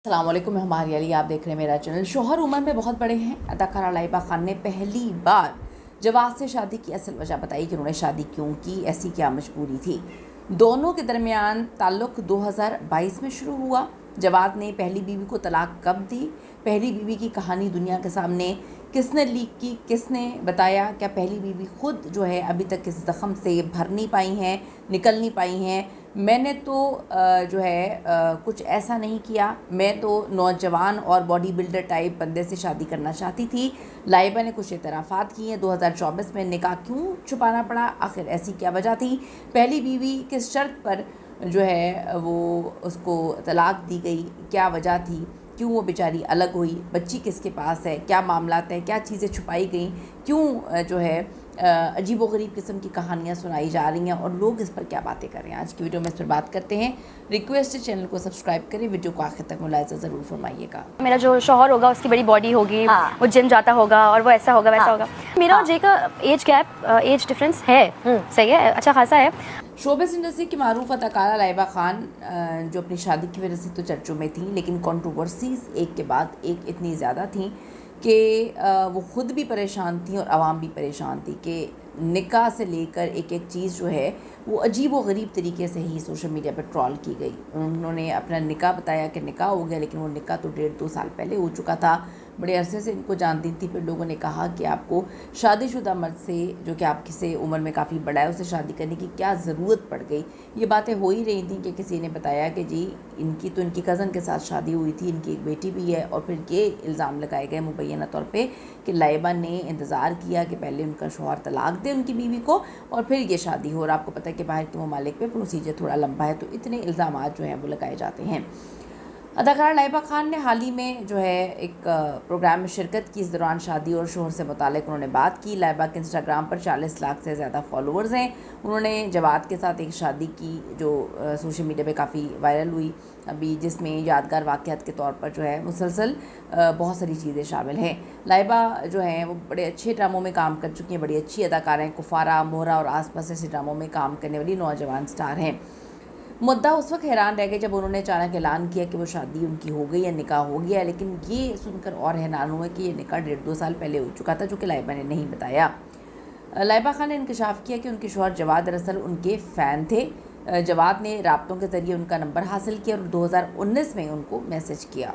السلام علیکم، میں ہماری علی، آپ دیکھ رہے ہیں میرا چینل۔ شوہر عمر میں بہت بڑے ہیں۔ اداکارہ لائبہ خان نے پہلی بار جواد سے شادی کی اصل وجہ بتائی کہ انہوں نے شادی کیوں کی، ایسی کیا مجبوری تھی۔ دونوں کے درمیان تعلق 2022 میں شروع ہوا۔ جواد نے پہلی بیوی کو طلاق کب دی، پہلی بیوی کی کہانی دنیا کے سامنے کس نے لیک کی، کس نے بتایا، کیا پہلی بیوی خود جو ہے ابھی تک اس زخم سے بھر نہیں پائی ہیں، نکل نہیں پائی ہیں۔ میں نے تو جو ہے کچھ ایسا نہیں کیا، میں تو نوجوان اور باڈی بلڈر ٹائپ بندے سے شادی کرنا چاہتی تھی۔ لائبہ نے کچھ اعترافات کی ہیں۔ 2024 میں نکاح کیوں چھپانا پڑا، آخر ایسی کیا وجہ تھی؟ پہلی بیوی کس شرط پر جو ہے وہ اس کو طلاق دی گئی، کیا وجہ تھی، کیوں وہ بیچاری الگ ہوئی، بچی کس کے پاس ہے، کیا معاملات ہیں، کیا چیزیں چھپائی گئیں، کیوں جو ہے عجیب و غریب قسم کی کہانیاں سنائی جا رہی ہیں اور لوگ اس پر کیا باتیں کر رہے ہیں۔ آج کی ویڈیو میں اس پر بات کرتے ہیں۔ ریکویسٹ ہے چینل کو سبسکرائب کریں، ویڈیو کو آخر تک ملاحظہ ضرور فرمائیے گا۔ میرا جو شوہر ہوگا اس کی بڑی باڈی ہوگی، وہ جم جاتا ہوگا اور وہ ایسا ہوگا ویسا ہوگا۔ میرا اور جے کا ایج گیپ، ایج ڈفرینس ہے، صحیح ہے، اچھا خاصا ہے۔ شوبز انڈسٹری کی معروف اداکارہ لائبہ خان جو اپنی شادی کی وجہ سے تو چرچوں میں تھیں، لیکن کنٹروورسیز ایک کے بعد ایک اتنی زیادہ تھیں کہ وہ خود بھی پریشان تھیں اور عوام بھی پریشان تھی کہ نکاح سے لے کر ایک ایک چیز جو ہے وہ عجیب و غریب طریقے سے ہی سوشل میڈیا پر ٹرول کی گئی۔ انہوں نے اپنا نکاح بتایا کہ نکاح ہو گیا، لیکن وہ نکاح تو 1.5-2 سال پہلے ہو چکا تھا۔ بڑے عرصے سے ان کو جانتی تھی، پھر لوگوں نے کہا کہ آپ کو شادی شدہ مرد سے جو کہ آپ سے عمر میں کافی بڑا ہے اسے شادی کرنے کی کیا ضرورت پڑ گئی۔ یہ باتیں ہو ہی رہی تھیں کہ کسی نے بتایا کہ جی ان کی تو ان کی کزن کے ساتھ شادی ہوئی تھی، ان کی ایک بیٹی بھی ہے، اور پھر یہ الزام لگائے گئے مبینہ طور پہ کہ لائبہ نے انتظار کیا کہ پہلے ان کا شوہر طلاق دے ان کی بیوی کو اور پھر یہ شادی ہو، اور آپ کو پتہ ہے کہ باہر کے ممالک پہ پروسیجر تھوڑا لمبا ہے، تو اتنے الزامات جو ہیں وہ لگائے جاتے ہیں۔ اداکارہ لائبہ خان نے حال ہی میں جو ہے ایک پروگرام میں شرکت کی۔ اس دوران شادی اور شوہر سے متعلق انہوں نے بات کی۔ لائبہ کے انسٹاگرام پر 40 لاکھ سے زیادہ فالوورز ہیں۔ انہوں نے جواد کے ساتھ ایک شادی کی جو سوشل میڈیا پہ کافی وائرل ہوئی ابھی، جس میں یادگار واقعات کے طور پر جو ہے مسلسل بہت ساری چیزیں شامل ہیں۔ لائبہ جو ہیں وہ بڑے اچھے ڈراموں میں کام کر چکی ہیں، بڑی اچھی اداکارہ ہیں۔ کفارہ، مہرہ اور آس پاس ایسے ڈراموں میں کام کرنے والی نوجوان سٹار ہیں۔ مدعا اس وقت حیران رہ گئے جب انہوں نے اچانک اعلان کیا کہ وہ شادی ان کی ہو گئی یا نکاح ہو گیا، لیکن یہ سن کر اور حیران ہوئے کہ یہ نکاح 1.5-2 سال پہلے ہو چکا تھا، جو کہ لائبہ نے نہیں بتایا۔ لائبہ خان نے انکشاف کیا کہ ان کے شوہر جواد دراصل ان کے فین تھے۔ جواد نے رابطوں کے ذریعے ان کا نمبر حاصل کیا اور 2019 میں ان کو میسج کیا۔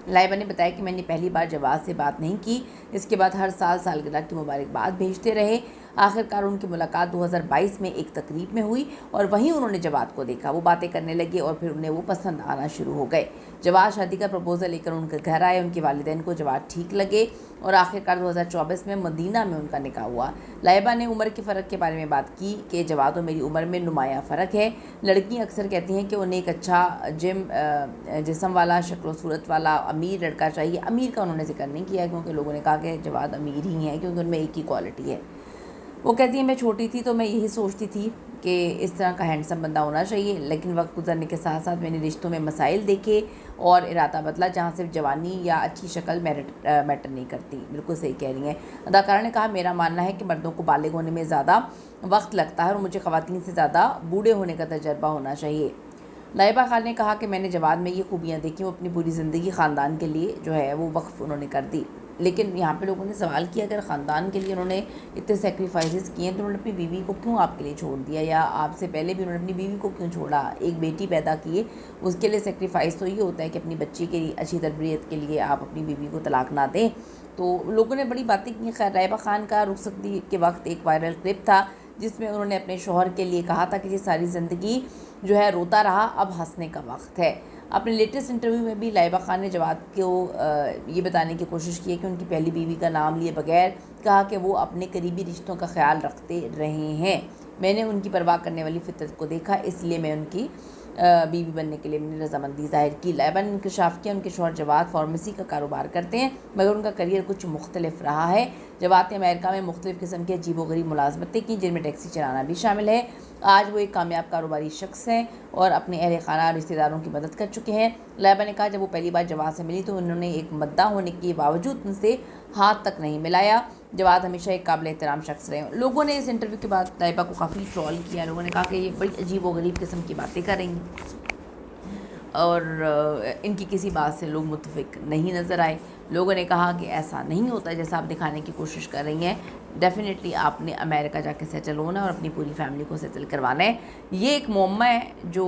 لائبہ نے بتایا کہ میں نے پہلی بار جواد سے بات نہیں کی، اس کے بعد ہر سال سالگرہ کی مبارکباد بھیجتے رہے۔ آخرکار ان کی ملاقات 2022 میں ایک تقریب میں ہوئی اور وہیں انہوں نے جواد کو دیکھا۔ وہ باتیں کرنے لگے اور پھر انہیں وہ پسند آنا شروع ہو گئے۔ جواد شادی کا پروپوزل لے کر ان کے گھر آئے، ان کے والدین کو جواد ٹھیک لگے اور آخرکار 2024 میں مدینہ میں ان کا نکاح ہوا۔ لائبہ نے عمر کے فرق کے بارے میں بات کی کہ جواد اور میری عمر میں نمایاں فرق ہے۔ لڑکیاں اکثر کہتی ہیں کہ انہیں ایک اچھا جسم والا، شکل و صورت والا امیر لڑکا چاہیے۔ امیر کا انہوں نے ذکر نہیں کیا کیونکہ لوگوں نے کہا کہ جواد امیر ہی ہیں کیونکہ ان میں ایک ہی کوالٹی ہے۔ وہ کہتی ہیں میں چھوٹی تھی تو میں یہی سوچتی تھی کہ اس طرح کا ہینڈسم بندہ ہونا چاہیے، لیکن وقت گزرنے کے ساتھ ساتھ میں نے رشتوں میں مسائل دیکھے اور ارادہ بدلا، جہاں صرف جوانی یا اچھی شکل میٹر نہیں کرتی۔ بالکل صحیح کہہ رہی ہیں۔ اداکارہ نے کہا میرا ماننا ہے کہ مردوں کو بالغ ہونے میں زیادہ وقت لگتا ہے اور مجھے خواتین سے زیادہ بوڑھے ہونے کا تجربہ ہونا چاہیے۔ لائبہ خان نے کہا کہ میں نے جواد میں یہ خوبیاں دیکھی، وہ اپنی پوری زندگی خاندان کے لیے جو ہے وہ وقف انہوں نے کر دی۔ لیکن یہاں پہ لوگوں نے سوال کیا اگر خاندان کے لیے انہوں نے اتنے سیکریفائسز کیے ہیں تو انہوں نے اپنی بیوی کو کیوں آپ کے لیے چھوڑ دیا، یا آپ سے پہلے بھی انہوں نے اپنی بیوی کو کیوں چھوڑا؟ ایک بیٹی پیدا کیے، اس کے لیے سیکریفائس تو یہ ہوتا ہے کہ اپنی بچی کی اچھی تربیت کے لیے آپ اپنی بیوی کو طلاق نہ دیں۔ تو لوگوں نے بڑی باتیں کی۔ خیر، لائبہ خان کا رخصتی کے وقت ایک وائرل کلپ تھا جس میں انہوں نے اپنے شوہر کے لیے کہا تھا کہ یہ ساری زندگی جو ہے روتا رہا، اب ہنسنے کا وقت ہے۔ اپنے لیٹسٹ انٹرویو میں بھی لائبہ خان نے جواد کو یہ بتانے کی کوشش کی ہے کہ ان کی پہلی بیوی کا نام لیے بغیر کہا کہ وہ اپنے قریبی رشتوں کا خیال رکھتے رہے ہیں۔ میں نے ان کی پرواہ کرنے والی فطرت کو دیکھا، اس لیے میں ان کی بیوی بننے کے لیے اپنی رضامندی ظاہر کی۔ لائبہ نے انکشاف کیا ان کے شوہر جواد فارمیسی کا کاروبار کرتے ہیں، مگر ان کا کریئر کچھ مختلف رہا ہے۔ جواد نے امریکہ میں مختلف قسم کی عجیب و غریب ملازمتیں کی، جن میں ٹیکسی چلانا بھی شامل ہے۔ آج وہ ایک کامیاب کاروباری شخص ہیں اور اپنے اہل خانہ اور رشتہ داروں کی مدد کر چکے ہیں۔ لائبہ نے کہا جب وہ پہلی بار جواد سے ملی تو انہوں نے ایک مداح ہونے کے باوجود ان سے ہاتھ تک نہیں ملایا۔ جواد ہمیشہ ایک قابل احترام شخص رہے۔ لوگوں نے اس انٹرویو کے بعد لائبہ کو کافی ٹرول کیا، لوگوں نے کہا کہ یہ بڑی عجیب و غریب قسم کی باتیں کر رہی ہیں۔ اور ان کی کسی بات سے لوگ متفق نہیں نظر آئے. لوگوں نے کہا کہ ایسا نہیں ہوتا جیسا آپ دکھانے کی کوشش کر رہی ہیں. ڈیفینیٹلی آپ نے امریکہ جا کے سیٹل ہونا اور اپنی پوری فیملی کو سیٹل کروانا ہے. یہ ایک معمہ ہے جو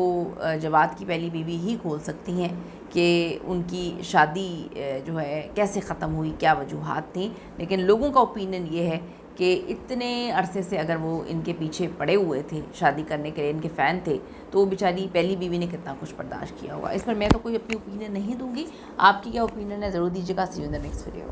جواد کی پہلی بیوی ہی کھول سکتی ہیں کہ ان کی شادی جو ہے کیسے ختم ہوئی, کیا وجوہات تھیں. لیکن لوگوں کا اوپینین یہ ہے کہ اتنے عرصے سے اگر وہ ان کے پیچھے پڑے ہوئے تھے شادی کرنے کے لیے, ان کے فین تھے, تو وہ بیچاری پہلی بیوی نے کتنا کچھ برداشت کیا ہوگا. اس پر میں تو کوئی اپنی اوپینین نہیں دوں گی. آپ کی کیا اوپینین ہے ضرور دیجیے گا. See you in the next video.